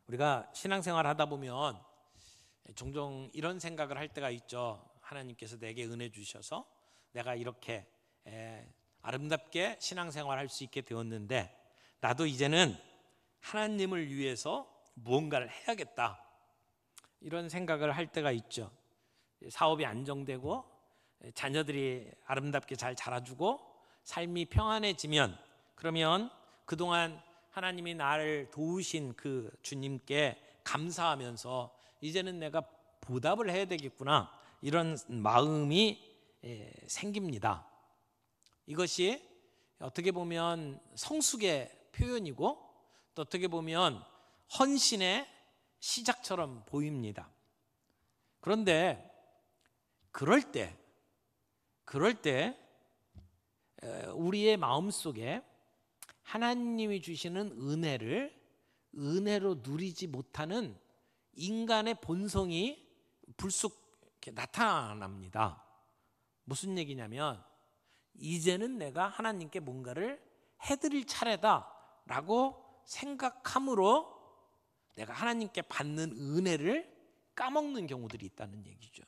우리가 신앙생활 하다 보면 종종 이런 생각을 할 때가 있죠. 하나님께서 내게 은혜 주셔서 내가 이렇게 아름답게 신앙생활 할 수 있게 되었는데 나도 이제는 하나님을 위해서 무언가를 해야겠다, 이런 생각을 할 때가 있죠. 사업이 안정되고 자녀들이 아름답게 잘 자라주고 삶이 평안해지면, 그러면 그동안 하나님이 나를 도우신 그 주님께 감사하면서 이제는 내가 보답을 해야 되겠구나, 이런 마음이 생깁니다. 이것이 어떻게 보면 성숙의 표현이고 또 어떻게 보면 헌신의 시작처럼 보입니다. 그런데 그럴 때 우리의 마음속에 하나님이 주시는 은혜를 은혜로 누리지 못하는 인간의 본성이 불쑥 이렇게 나타납니다. 무슨 얘기냐면, 이제는 내가 하나님께 뭔가를 해드릴 차례다라고 생각함으로 내가 하나님께 받는 은혜를 까먹는 경우들이 있다는 얘기죠.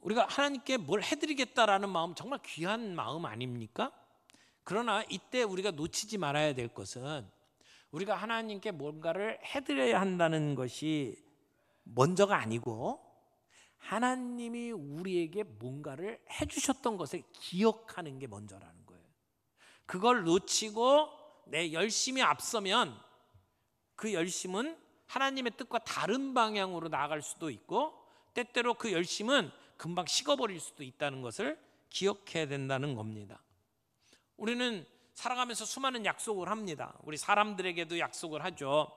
우리가 하나님께 뭘 해드리겠다라는 마음, 정말 귀한 마음 아닙니까? 그러나 이때 우리가 놓치지 말아야 될 것은, 우리가 하나님께 뭔가를 해드려야 한다는 것이 먼저가 아니고 하나님이 우리에게 뭔가를 해주셨던 것을 기억하는 게 먼저라는 거예요. 그걸 놓치고 내 열심히 앞서면 그 열심은 하나님의 뜻과 다른 방향으로 나아갈 수도 있고, 때때로 그 열심은 금방 식어버릴 수도 있다는 것을 기억해야 된다는 겁니다. 우리는 살아가면서 수많은 약속을 합니다. 우리 사람들에게도 약속을 하죠.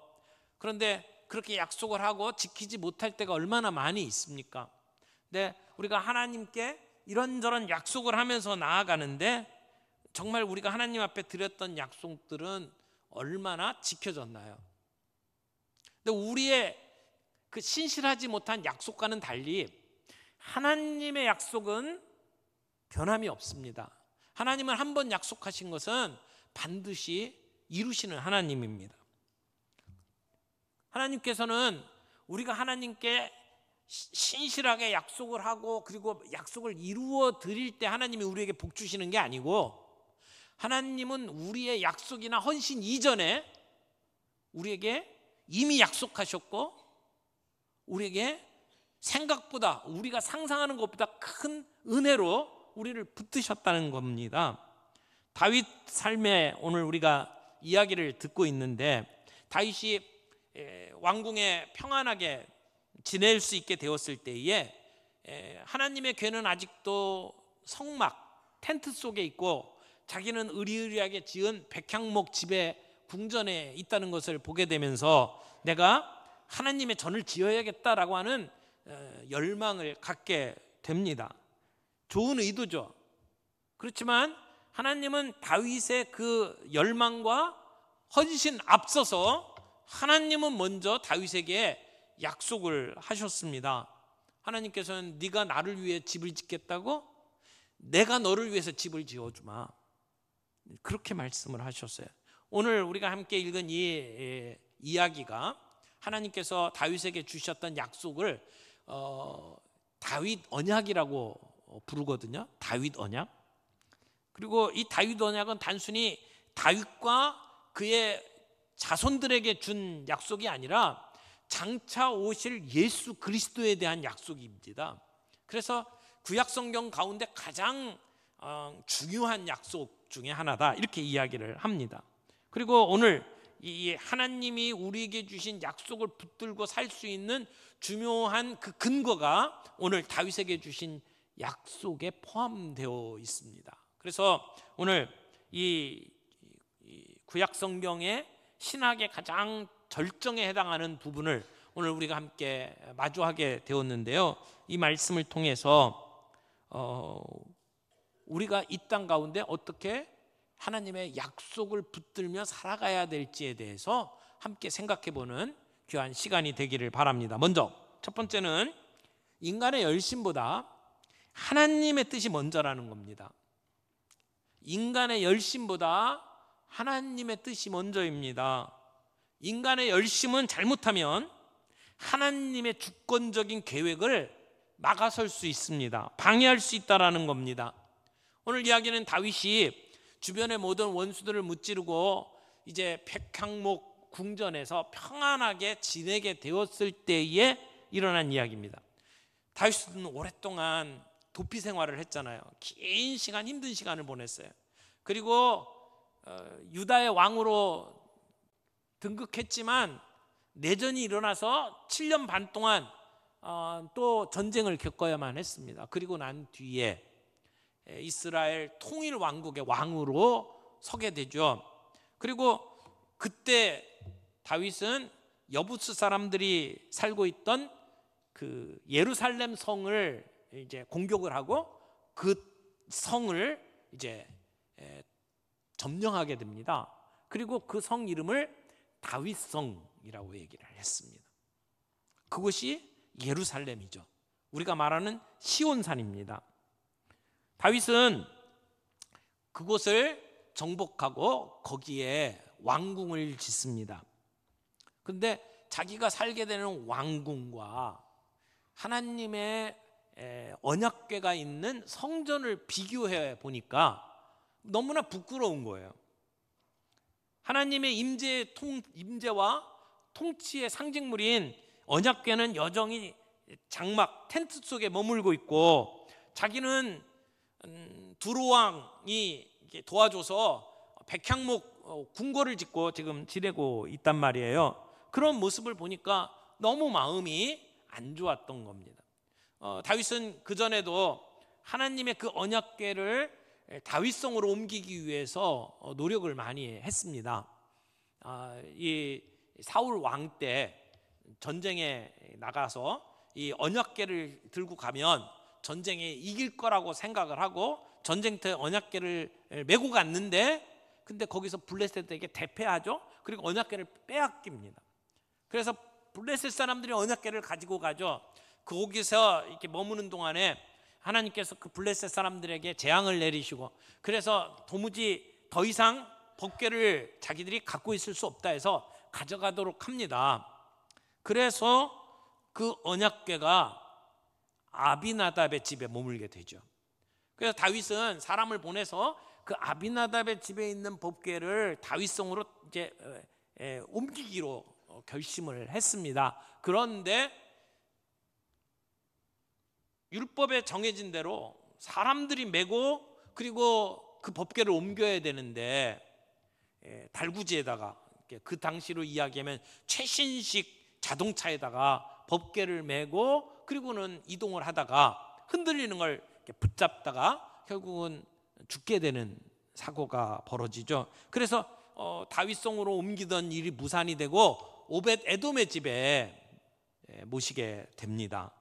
그런데 그렇게 약속을 하고 지키지 못할 때가 얼마나 많이 있습니까? 근데 우리가 하나님께 이런저런 약속을 하면서 나아가는데 정말 우리가 하나님 앞에 드렸던 약속들은 얼마나 지켜졌나요? 근데 우리의 그 신실하지 못한 약속과는 달리 하나님의 약속은 변함이 없습니다. 하나님은 한 번 약속하신 것은 반드시 이루시는 하나님입니다. 하나님께서는 우리가 하나님께 신실하게 약속을 하고 그리고 약속을 이루어 드릴 때 하나님이 우리에게 복 주시는 게 아니고, 하나님은 우리의 약속이나 헌신 이전에 우리에게 이미 약속하셨고 우리에게 생각보다, 우리가 상상하는 것보다 큰 은혜로 우리를 붙드셨다는 겁니다. 다윗 삶에 오늘 우리가 이야기를 듣고 있는데, 다윗이 왕궁에 평안하게 지낼 수 있게 되었을 때에 하나님의 궤는 아직도 성막 텐트 속에 있고 자기는 의리의리하게 지은 백향목 집의 궁전에 있다는 것을 보게 되면서 내가 하나님의 전을 지어야겠다라고 하는 열망을 갖게 됩니다. 좋은 의도죠. 그렇지만 하나님은 다윗의 그 열망과 헌신 앞서서 하나님은 먼저 다윗에게 약속을 하셨습니다. 하나님께서는 네가 나를 위해 집을 짓겠다고? 내가 너를 위해서 집을 지어주마, 그렇게 말씀을 하셨어요. 오늘 우리가 함께 읽은 이 이야기가 하나님께서 다윗에게 주셨던 약속을 다윗 언약이라고 부르거든요. 다윗 언약. 그리고 이 다윗 언약은 단순히 다윗과 그의 자손들에게 준 약속이 아니라 장차 오실 예수 그리스도에 대한 약속입니다. 그래서 구약 성경 가운데 가장 중요한 약속 중에 하나다, 이렇게 이야기를 합니다. 그리고 오늘 이 하나님이 우리에게 주신 약속을 붙들고 살 수 있는 중요한 그 근거가 오늘 다윗에게 주신 약속에 포함되어 있습니다. 그래서 오늘 이 구약 성경의 신학의 가장 절정에 해당하는 부분을 오늘 우리가 함께 마주하게 되었는데요. 이 말씀을 통해서 우리가 이 땅 가운데 어떻게 하나님의 약속을 붙들며 살아가야 될지에 대해서 함께 생각해보는 귀한 시간이 되기를 바랍니다. 먼저 첫 번째는 인간의 열심보다 하나님의 뜻이 먼저라는 겁니다. 인간의 열심보다 하나님의 뜻이 먼저입니다. 인간의 열심은 잘못하면 하나님의 주권적인 계획을 막아설 수 있습니다. 방해할 수 있다라는 겁니다. 오늘 이야기는 다윗이 주변의 모든 원수들을 무찌르고 이제 백향목 궁전에서 평안하게 지내게 되었을 때에 일어난 이야기입니다. 다윗은 오랫동안 도피 생활을 했잖아요. 긴 시간, 힘든 시간을 보냈어요. 그리고 유다의 왕으로 등극했지만 내전이 일어나서 7년 반 동안 또 전쟁을 겪어야만 했습니다. 그리고 난 뒤에 이스라엘 통일 왕국의 왕으로 서게 되죠. 그리고 그때 다윗은 여부스 사람들이 살고 있던 그 예루살렘 성을 이제 공격을 하고 그 성을 이제 점령하게 됩니다. 그리고 그 성 이름을 다윗성이라고 얘기를 했습니다. 그것이 예루살렘이죠. 우리가 말하는 시온산입니다. 다윗은 그곳을 정복하고 거기에 왕궁을 짓습니다. 그런데 자기가 살게 되는 왕궁과 하나님의 언약궤가 있는 성전을 비교해 보니까 너무나 부끄러운 거예요. 하나님의 임재와 통치의 상징물인 언약궤는 여전히 장막 텐트 속에 머물고 있고, 자기는 두로왕이 도와줘서 백향목 궁궐을 짓고 지금 지내고 있단 말이에요. 그런 모습을 보니까 너무 마음이 안 좋았던 겁니다. 다윗은 그전에도 하나님의 그 언약궤를 다윗성으로 옮기기 위해서 노력을 많이 했습니다. 이 사울 왕 때 전쟁에 나가서 이 언약궤를 들고 가면 전쟁에 이길 거라고 생각을 하고 전쟁터에 언약궤를 메고 갔는데, 근데 거기서 블레셋에게 대패하죠. 그리고 언약궤를 빼앗깁니다. 그래서 블레셋 사람들이 언약궤를 가지고 가죠. 거기서 이렇게 머무는 동안에 하나님께서 그 블레셋 사람들에게 재앙을 내리시고, 그래서 도무지 더 이상 법궤를 자기들이 갖고 있을 수 없다 해서 가져가도록 합니다. 그래서 그 언약궤가 아비나답의 집에 머물게 되죠. 그래서 다윗은 사람을 보내서 그 아비나답의 집에 있는 법궤를 다윗성으로 이제 옮기기로 결심을 했습니다. 그런데 율법에 정해진 대로 사람들이 메고 그리고 그 법궤를 옮겨야 되는데, 달구지에다가 그 당시로 이야기하면 최신식 자동차에다가 법궤를 메고 그리고는 이동을 하다가 흔들리는 걸 붙잡다가 결국은 죽게 되는 사고가 벌어지죠. 그래서 다윗성으로 옮기던 일이 무산이 되고 오벳 에돔의 집에 모시게 됩니다.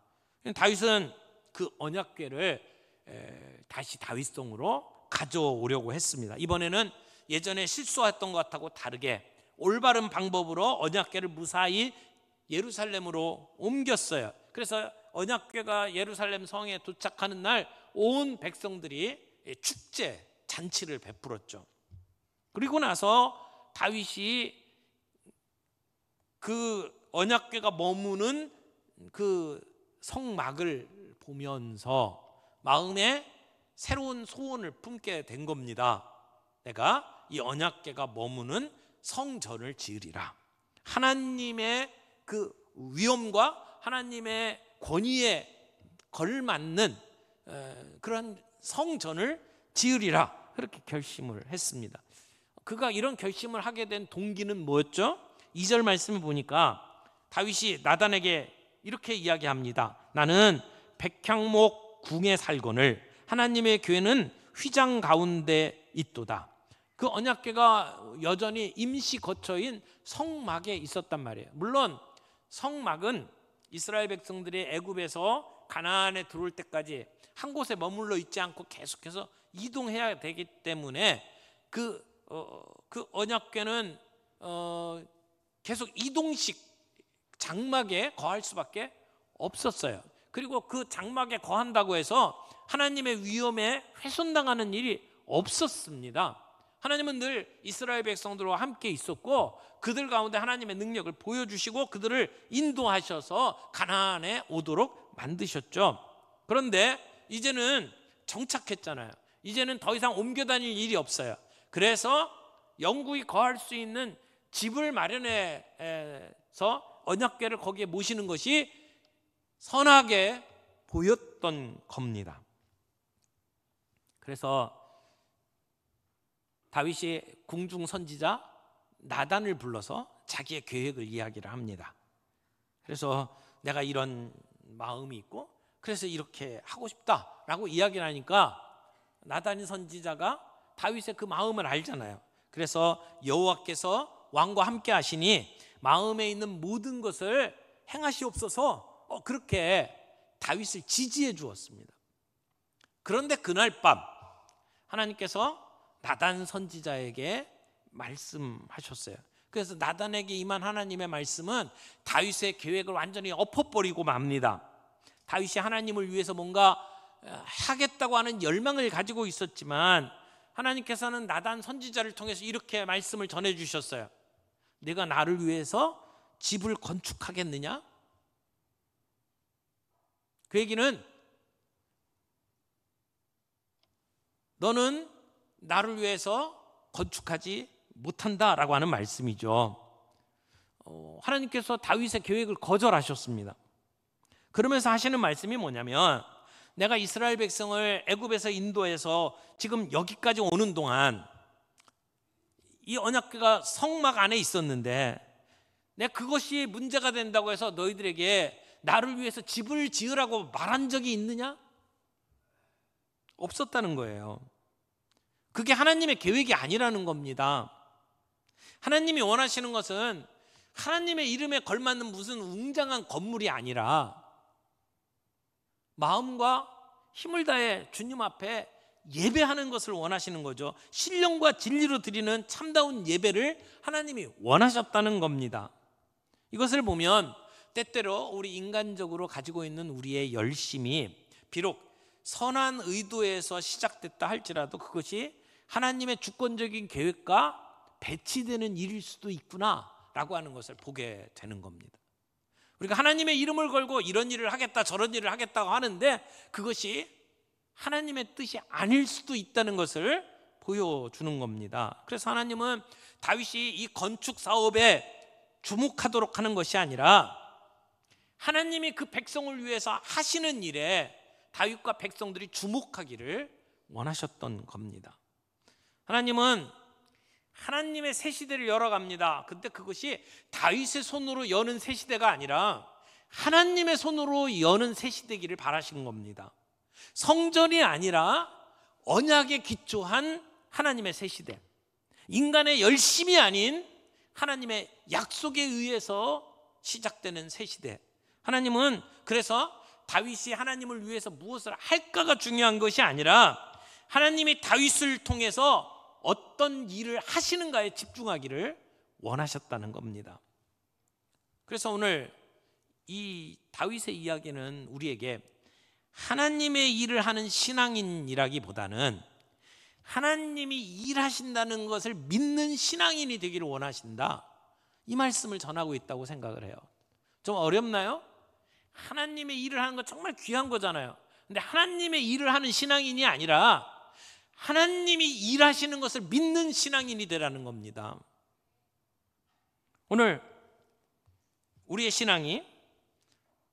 다윗은 그 언약궤를 다시 다윗성으로 가져오려고 했습니다. 이번에는 예전에 실수했던 것하고 다르게 올바른 방법으로 언약궤를 무사히 예루살렘으로 옮겼어요. 그래서 언약궤가 예루살렘 성에 도착하는 날 온 백성들이 축제 잔치를 베풀었죠. 그리고 나서 다윗이 그 언약궤가 머무는 그 성막을 보면서 마음에 새로운 소원을 품게 된 겁니다. 내가 이 언약궤가 머무는 성전을 지으리라. 하나님의 그 위엄과 하나님의 권위에 걸맞는 그런 성전을 지으리라, 그렇게 결심을 했습니다. 그가 이런 결심을 하게 된 동기는 뭐였죠? 2절 말씀을 보니까 다윗이 나단에게 이렇게 이야기합니다. 나는 백향목 궁에 살거늘 하나님의 교회는 휘장 가운데 있도다. 그 언약궤가 여전히 임시 거처인 성막에 있었단 말이에요. 물론 성막은 이스라엘 백성들이 애굽에서 가나안에 들어올 때까지 한 곳에 머물러 있지 않고 계속해서 이동해야 되기 때문에 그 언약궤는 계속 이동식 장막에 거할 수밖에 없었어요. 그리고 그 장막에 거한다고 해서 하나님의 위엄에 훼손당하는 일이 없었습니다. 하나님은 늘 이스라엘 백성들과 함께 있었고 그들 가운데 하나님의 능력을 보여주시고 그들을 인도하셔서 가나안에 오도록 만드셨죠. 그런데 이제는 정착했잖아요. 이제는 더 이상 옮겨 다닐 일이 없어요. 그래서 영국이 거할 수 있는 집을 마련해서 언약궤를 거기에 모시는 것이 선하게 보였던 겁니다. 그래서 다윗이 궁중 선지자 나단을 불러서 자기의 계획을 이야기를 합니다. 그래서 내가 이런 마음이 있고 그래서 이렇게 하고 싶다라고 이야기를 하니까 나단 선지자가 다윗의 그 마음을 알잖아요. 그래서 여호와께서 왕과 함께 하시니 마음에 있는 모든 것을 행하시옵소서 그렇게 다윗을 지지해 주었습니다. 그런데 그날 밤 하나님께서 나단 선지자에게 말씀하셨어요. 그래서 나단에게 임한 하나님의 말씀은 다윗의 계획을 완전히 엎어버리고 맙니다. 다윗이 하나님을 위해서 뭔가 하겠다고 하는 열망을 가지고 있었지만 하나님께서는 나단 선지자를 통해서 이렇게 말씀을 전해주셨어요. 내가 나를 위해서 집을 건축하겠느냐? 그 얘기는 너는 나를 위해서 건축하지 못한다라고 하는 말씀이죠. 하나님께서 다윗의 계획을 거절하셨습니다. 그러면서 하시는 말씀이 뭐냐면 내가 이스라엘 백성을 애굽에서 인도해서 지금 여기까지 오는 동안 이 언약궤가 성막 안에 있었는데 내가 그것이 문제가 된다고 해서 너희들에게 나를 위해서 집을 지으라고 말한 적이 있느냐? 없었다는 거예요. 그게 하나님의 계획이 아니라는 겁니다. 하나님이 원하시는 것은 하나님의 이름에 걸맞는 무슨 웅장한 건물이 아니라 마음과 힘을 다해 주님 앞에 예배하는 것을 원하시는 거죠. 신령과 진리로 드리는 참다운 예배를 하나님이 원하셨다는 겁니다. 이것을 보면 때때로 우리 인간적으로 가지고 있는 우리의 열심이 비록 선한 의도에서 시작됐다 할지라도 그것이 하나님의 주권적인 계획과 배치되는 일일 수도 있구나라고 하는 것을 보게 되는 겁니다. 우리가 하나님의 이름을 걸고 이런 일을 하겠다 저런 일을 하겠다고 하는데 그것이 하나님의 뜻이 아닐 수도 있다는 것을 보여주는 겁니다. 그래서 하나님은 다윗이 이 건축 사업에 주목하도록 하는 것이 아니라 하나님이 그 백성을 위해서 하시는 일에 다윗과 백성들이 주목하기를 원하셨던 겁니다. 하나님은 하나님의 새 시대를 열어갑니다. 근데 그것이 다윗의 손으로 여는 새 시대가 아니라 하나님의 손으로 여는 새 시대기를 바라신 겁니다. 성전이 아니라 언약에 기초한 하나님의 새 시대, 인간의 열심이 아닌 하나님의 약속에 의해서 시작되는 새 시대. 하나님은 그래서 다윗이 하나님을 위해서 무엇을 할까가 중요한 것이 아니라 하나님이 다윗을 통해서 어떤 일을 하시는가에 집중하기를 원하셨다는 겁니다. 그래서 오늘 이 다윗의 이야기는 우리에게 하나님의 일을 하는 신앙인이라기보다는 하나님이 일하신다는 것을 믿는 신앙인이 되기를 원하신다, 이 말씀을 전하고 있다고 생각을 해요. 좀 어렵나요? 하나님의 일을 하는 거 정말 귀한 거잖아요. 근데 하나님의 일을 하는 신앙인이 아니라 하나님이 일하시는 것을 믿는 신앙인이 되라는 겁니다. 오늘 우리의 신앙이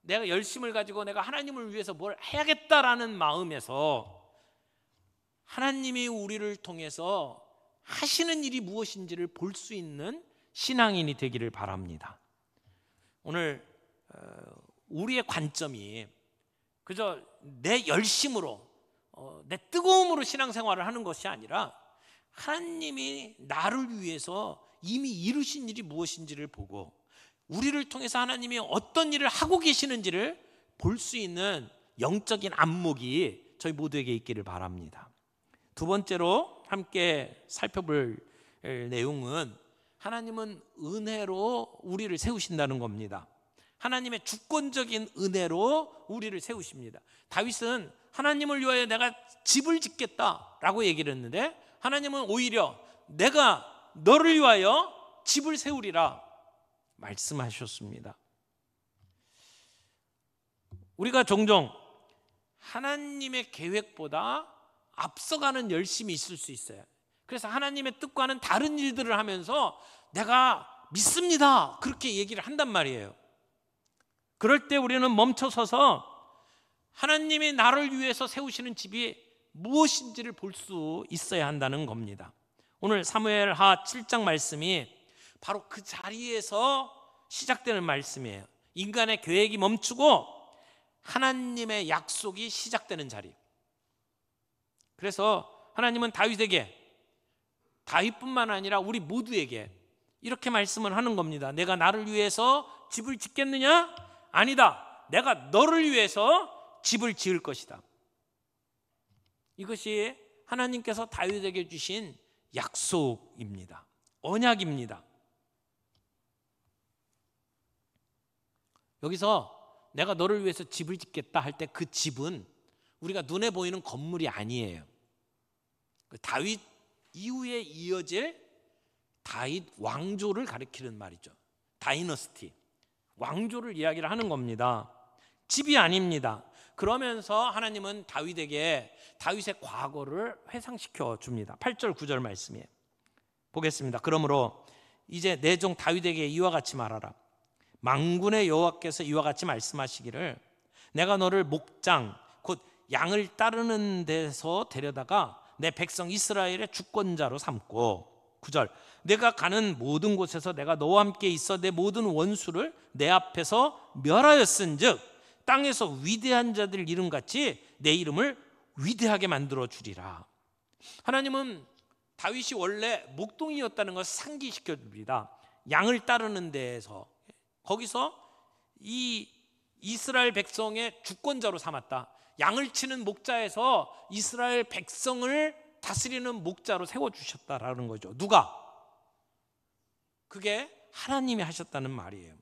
내가 열심을 가지고 내가 하나님을 위해서 뭘 해야겠다라는 마음에서 하나님이 우리를 통해서 하시는 일이 무엇인지를 볼 수 있는 신앙인이 되기를 바랍니다. 오늘 우리의 관점이 그저 내 열심으로 내 뜨거움으로 신앙생활을 하는 것이 아니라 하나님이 나를 위해서 이미 이루신 일이 무엇인지를 보고 우리를 통해서 하나님이 어떤 일을 하고 계시는지를 볼 수 있는 영적인 안목이 저희 모두에게 있기를 바랍니다. 두 번째로 함께 살펴볼 내용은 하나님은 은혜로 우리를 세우신다는 겁니다. 하나님의 주권적인 은혜로 우리를 세우십니다. 다윗은 하나님을 위하여 내가 집을 짓겠다라고 얘기를 했는데 하나님은 오히려 내가 너를 위하여 집을 세우리라 말씀하셨습니다. 우리가 종종 하나님의 계획보다 앞서가는 열심이 있을 수 있어요. 그래서 하나님의 뜻과는 다른 일들을 하면서 내가 믿습니다 그렇게 얘기를 한단 말이에요. 그럴 때 우리는 멈춰서서 하나님이 나를 위해서 세우시는 집이 무엇인지를 볼 수 있어야 한다는 겁니다. 오늘 사무엘하 7장 말씀이 바로 그 자리에서 시작되는 말씀이에요. 인간의 계획이 멈추고 하나님의 약속이 시작되는 자리. 그래서 하나님은 다윗에게, 다윗뿐만 아니라 우리 모두에게 이렇게 말씀을 하는 겁니다. 내가 나를 위해서 집을 짓겠느냐? 아니다. 내가 너를 위해서 집을 지을 것이다. 이것이 하나님께서 다윗에게 주신 약속입니다. 언약입니다. 여기서 내가 너를 위해서 집을 짓겠다 할 때 그 집은 우리가 눈에 보이는 건물이 아니에요. 다윗 이후에 이어질 다윗 왕조를 가리키는 말이죠. 다이너스티, 왕조를 이야기를 하는 겁니다. 집이 아닙니다. 그러면서 하나님은 다윗에게 다윗의 과거를 회상시켜 줍니다. 8절 9절 말씀이에요. 보겠습니다. 그러므로 이제 내 종 다윗에게 이와 같이 말하라. 만군의 여호와께서 이와 같이 말씀하시기를 내가 너를 목장 곧 양을 따르는 데서 데려다가 내 백성 이스라엘의 주권자로 삼고 9절 내가 가는 모든 곳에서 내가 너와 함께 있어 내 모든 원수를 내 앞에서 멸하였은즉 땅에서 위대한 자들 이름같이 내 이름을 위대하게 만들어 주리라. 하나님은 다윗이 원래 목동이었다는 것을 상기시켜 줍니다. 양을 따르는 데에서 거기서 이 이스라엘 백성의 주권자로 삼았다. 양을 치는 목자에서 이스라엘 백성을 다스리는 목자로 세워주셨다라는 거죠. 누가? 그게 하나님이 하셨다는 말이에요.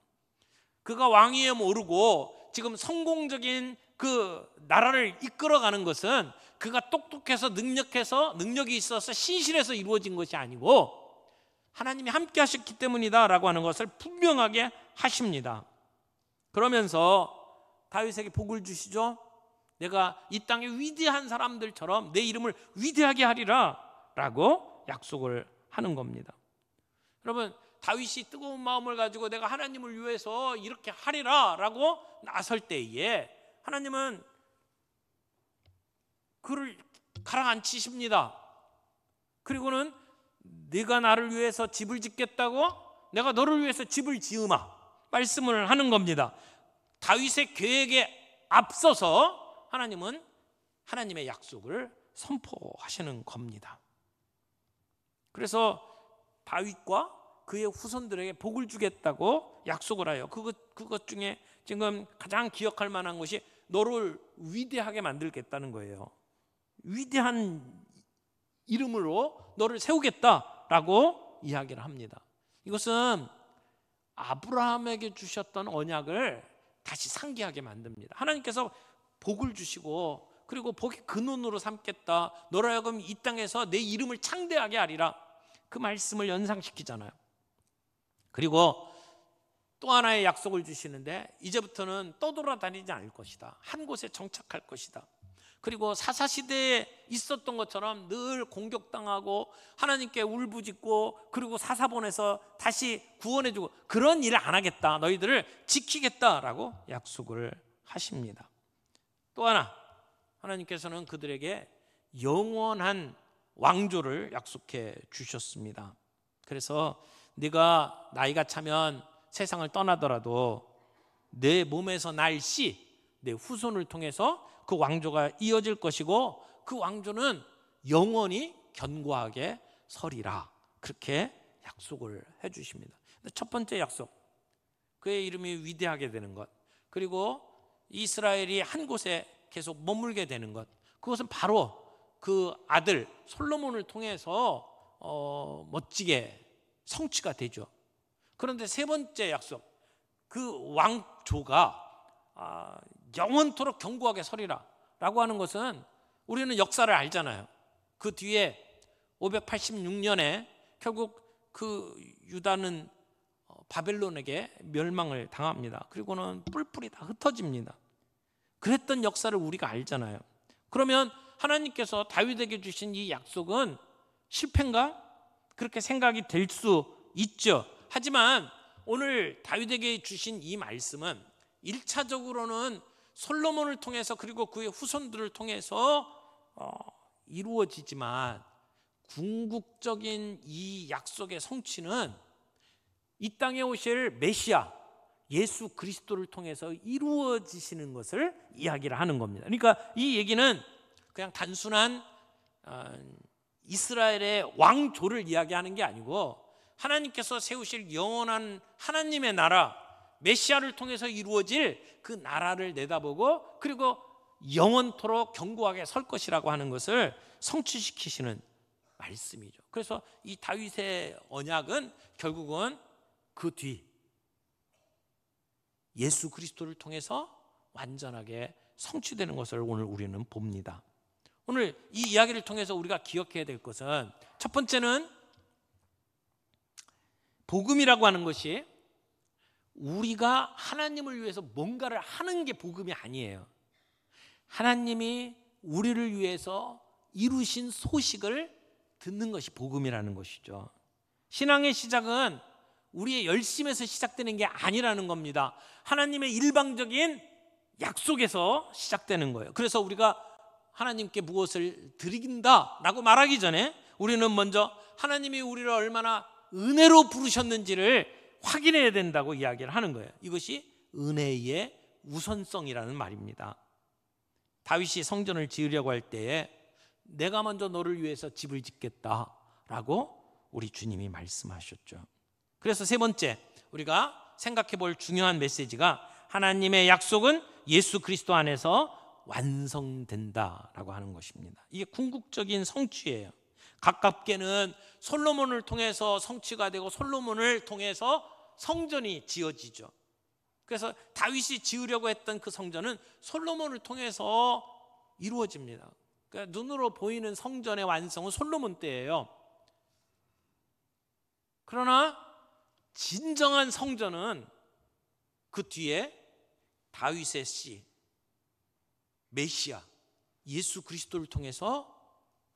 그가 왕위에 오르고 지금 성공적인 그 나라를 이끌어가는 것은 그가 똑똑해서 능력이 있어서 신실해서 이루어진 것이 아니고 하나님이 함께 하셨기 때문이다라고 하는 것을 분명하게 하십니다. 그러면서 다윗에게 복을 주시죠. 내가 이 땅의 위대한 사람들처럼 내 이름을 위대하게 하리라 라고 약속을 하는 겁니다. 여러분, 다윗이 뜨거운 마음을 가지고 내가 하나님을 위해서 이렇게 하리라 라고 나설 때에 하나님은 그를 가라앉히십니다. 그리고는 네가 나를 위해서 집을 짓겠다고? 내가 너를 위해서 집을 지으마 말씀을 하는 겁니다. 다윗의 계획에 앞서서 하나님은 하나님의 약속을 선포하시는 겁니다. 그래서 다윗과 그의 후손들에게 복을 주겠다고 약속을 하여 그것 중에 지금 가장 기억할 만한 것이 너를 위대하게 만들겠다는 거예요. 위대한 이름으로 너를 세우겠다라고 이야기를 합니다. 이것은 아브라함에게 주셨던 언약을 다시 상기하게 만듭니다. 하나님께서 복을 주시고 그리고 복의 근원으로 삼겠다. 너로 하여금 이 땅에서 내 이름을 창대하게 하리라. 그 말씀을 연상시키잖아요. 그리고 또 하나의 약속을 주시는데 이제부터는 떠돌아다니지 않을 것이다. 한 곳에 정착할 것이다. 그리고 사사시대에 있었던 것처럼 늘 공격당하고 하나님께 울부짖고 그리고 사사본에서 다시 구원해주고 그런 일을 안 하겠다. 너희들을 지키겠다라고 약속을 하십니다. 또 하나, 하나님께서는 그들에게 영원한 왕조를 약속해 주셨습니다. 그래서 네가 나이가 차면 세상을 떠나더라도 내 몸에서 날 씨, 내 후손을 통해서 그 왕조가 이어질 것이고 그 왕조는 영원히 견고하게 서리라. 그렇게 약속을 해 주십니다. 첫 번째 약속, 그의 이름이 위대하게 되는 것, 그리고 이스라엘이 한 곳에 계속 머물게 되는 것, 그것은 바로 그 아들 솔로몬을 통해서 멋지게 성취가 되죠. 그런데 세 번째 약속, 그 왕조가 영원토록 견고하게 서리라 라고 하는 것은 우리는 역사를 알잖아요. 그 뒤에 586년에 결국 그 유다는 바벨론에게 멸망을 당합니다. 그리고는 뿔뿔이 다 흩어집니다. 그랬던 역사를 우리가 알잖아요. 그러면 하나님께서 다윗에게 주신 이 약속은 실패인가? 그렇게 생각이 될 수 있죠. 하지만 오늘 다윗에게 주신 이 말씀은 1차적으로는 솔로몬을 통해서 그리고 그의 후손들을 통해서 이루어지지만 궁극적인 이 약속의 성취는 이 땅에 오실 메시아 예수 그리스도를 통해서 이루어지시는 것을 이야기를 하는 겁니다. 그러니까 이 얘기는 그냥 단순한 이스라엘의 왕조를 이야기하는 게 아니고 하나님께서 세우실 영원한 하나님의 나라 메시아를 통해서 이루어질 그 나라를 내다보고 그리고 영원토록 견고하게 설 것이라고 하는 것을 성취시키시는 말씀이죠. 그래서 이 다윗의 언약은 결국은 그 뒤 예수 그리스도를 통해서 완전하게 성취되는 것을 오늘 우리는 봅니다. 오늘 이 이야기를 통해서 우리가 기억해야 될 것은 첫 번째는 복음이라고 하는 것이 우리가 하나님을 위해서 뭔가를 하는 게 복음이 아니에요. 하나님이 우리를 위해서 이루신 소식을 듣는 것이 복음이라는 것이죠. 신앙의 시작은 우리의 열심에서 시작되는 게 아니라는 겁니다. 하나님의 일방적인 약속에서 시작되는 거예요. 그래서 우리가 하나님께 무엇을 드린다라고 말하기 전에 우리는 먼저 하나님이 우리를 얼마나 은혜로 부르셨는지를 확인해야 된다고 이야기를 하는 거예요. 이것이 은혜의 우선성이라는 말입니다. 다윗이 성전을 지으려고 할 때에 내가 먼저 너를 위해서 집을 짓겠다라고 우리 주님이 말씀하셨죠. 그래서 세 번째 우리가 생각해 볼 중요한 메시지가 하나님의 약속은 예수 그리스도 안에서 완성된다라고 하는 것입니다. 이게 궁극적인 성취예요. 가깝게는 솔로몬을 통해서 성취가 되고 솔로몬을 통해서 성전이 지어지죠. 그래서 다윗이 지으려고 했던 그 성전은 솔로몬을 통해서 이루어집니다. 그러니까 눈으로 보이는 성전의 완성은 솔로몬 때예요. 그러나 진정한 성전은 그 뒤에 다윗의 씨 메시아 예수 그리스도를 통해서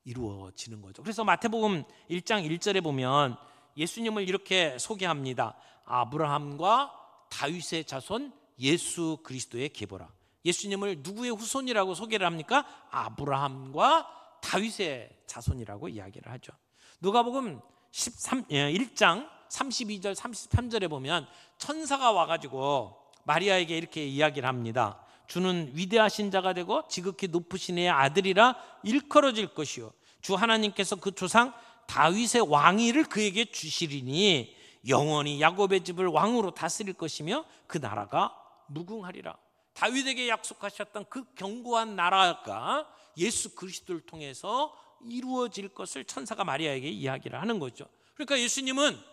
이루어지는 거죠. 그래서 마태복음 1장 1절에 보면 예수님을 이렇게 소개합니다. 아브라함과 다윗의 자손 예수 그리스도의 계보라. 예수님을 누구의 후손이라고 소개를 합니까? 아브라함과 다윗의 자손이라고 이야기를 하죠. 누가복음 1장 32절 33절에 보면 천사가 와가지고 마리아에게 이렇게 이야기를 합니다. 주는 위대하신 자가 되고 지극히 높으신 이의 아들이라 일컬어질 것이요 주 하나님께서 그 조상 다윗의 왕위를 그에게 주시리니 영원히 야곱의 집을 왕으로 다스릴 것이며 그 나라가 무궁하리라. 다윗에게 약속하셨던 그 견고한 나라가 예수 그리스도를 통해서 이루어질 것을 천사가 마리아에게 이야기를 하는 거죠. 그러니까 예수님은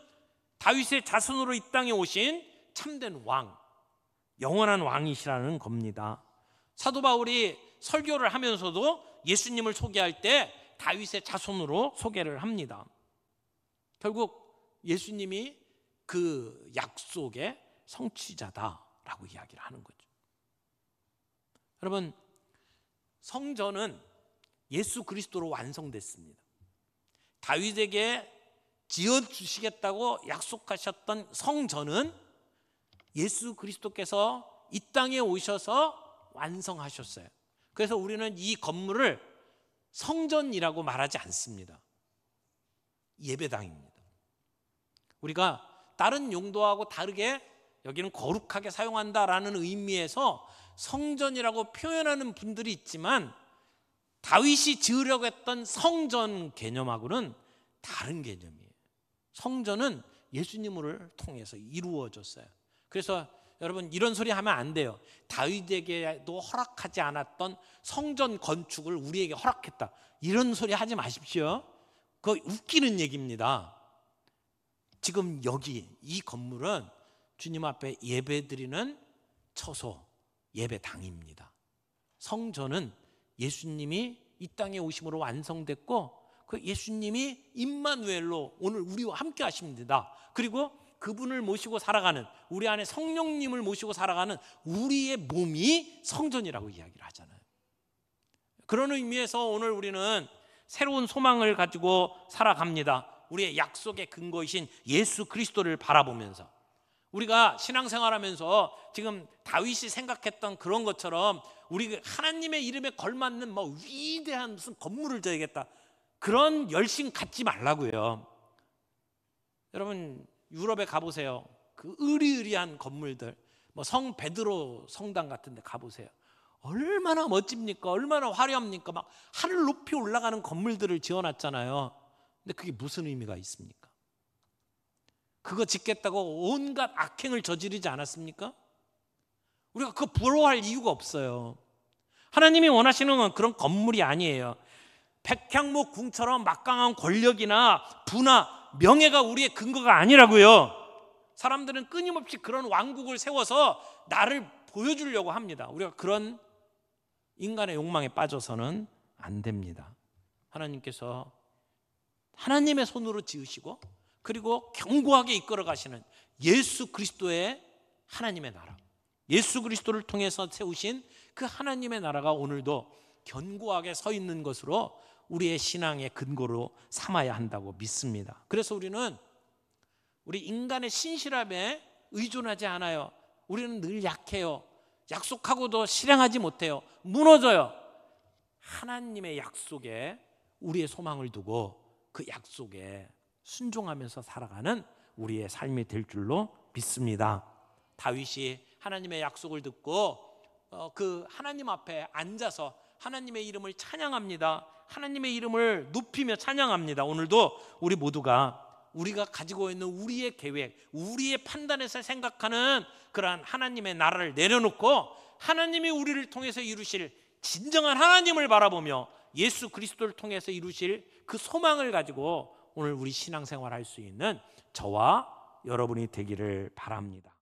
다윗의 자손으로 이 땅에 오신 참된 왕, 영원한 왕이시라는 겁니다. 사도 바울이 설교를 하면서도 예수님을 소개할 때 다윗의 자손으로 소개를 합니다. 결국 예수님이 그 약속의 성취자다라고 이야기를 하는 거죠. 여러분, 성전은 예수 그리스도로 완성됐습니다. 다윗에게 지어주시겠다고 약속하셨던 성전은 예수 그리스도께서 이 땅에 오셔서 완성하셨어요. 그래서 우리는 이 건물을 성전이라고 말하지 않습니다. 예배당입니다. 우리가 다른 용도하고 다르게 여기는 거룩하게 사용한다라는 의미에서 성전이라고 표현하는 분들이 있지만 다윗이 지으려고 했던 성전 개념하고는 다른 개념이에요. 성전은 예수님을 통해서 이루어졌어요. 그래서 여러분 이런 소리 하면 안 돼요. 다윗에게도 허락하지 않았던 성전 건축을 우리에게 허락했다. 이런 소리 하지 마십시오. 그거 웃기는 얘기입니다. 지금 여기 이 건물은 주님 앞에 예배드리는 처소, 예배당입니다. 성전은 예수님이 이 땅에 오심으로 완성됐고 그 예수님이 임마누엘로 오늘 우리와 함께 하십니다. 그리고 그분을 모시고 살아가는, 우리 안에 성령님을 모시고 살아가는 우리의 몸이 성전이라고 이야기를 하잖아요. 그런 의미에서 오늘 우리는 새로운 소망을 가지고 살아갑니다. 우리의 약속의 근거이신 예수 그리스도를 바라보면서 우리가 신앙생활하면서 지금 다윗이 생각했던 그런 것처럼 우리 하나님의 이름에 걸맞는 위대한 무슨 건물을 져야겠다, 그런 열심 갖지 말라고요. 여러분 유럽에 가보세요. 그 으리으리한 건물들, 성 베드로 성당 같은 데 가보세요. 얼마나 멋집니까? 얼마나 화려합니까? 막 하늘 높이 올라가는 건물들을 지어놨잖아요. 근데 그게 무슨 의미가 있습니까? 그거 짓겠다고 온갖 악행을 저지르지 않았습니까? 우리가 그거 부러워할 이유가 없어요. 하나님이 원하시는 건 그런 건물이 아니에요. 백향목 궁처럼 막강한 권력이나 부나 명예가 우리의 근거가 아니라고요. 사람들은 끊임없이 그런 왕국을 세워서 나를 보여주려고 합니다. 우리가 그런 인간의 욕망에 빠져서는 안 됩니다. 하나님께서 하나님의 손으로 지으시고 그리고 견고하게 이끌어 가시는 예수 그리스도의 하나님의 나라, 예수 그리스도를 통해서 세우신 그 하나님의 나라가 오늘도 견고하게 서 있는 것으로 우리의 신앙의 근거로 삼아야 한다고 믿습니다. 그래서 우리는 우리 인간의 신실함에 의존하지 않아요. 우리는 늘 약해요. 약속하고도 실행하지 못해요. 무너져요. 하나님의 약속에 우리의 소망을 두고 그 약속에 순종하면서 살아가는 우리의 삶이 될 줄로 믿습니다. 다윗이 하나님의 약속을 듣고 그 하나님 앞에 앉아서 하나님의 이름을 찬양합니다. 하나님의 이름을 높이며 찬양합니다. 오늘도 우리 모두가 우리가 가지고 있는 우리의 계획, 우리의 판단에서 생각하는 그러한 하나님의 나라를 내려놓고 하나님이 우리를 통해서 이루실 진정한 하나님을 바라보며 예수 그리스도를 통해서 이루실 그 소망을 가지고 오늘 우리 신앙생활 할 수 있는 저와 여러분이 되기를 바랍니다.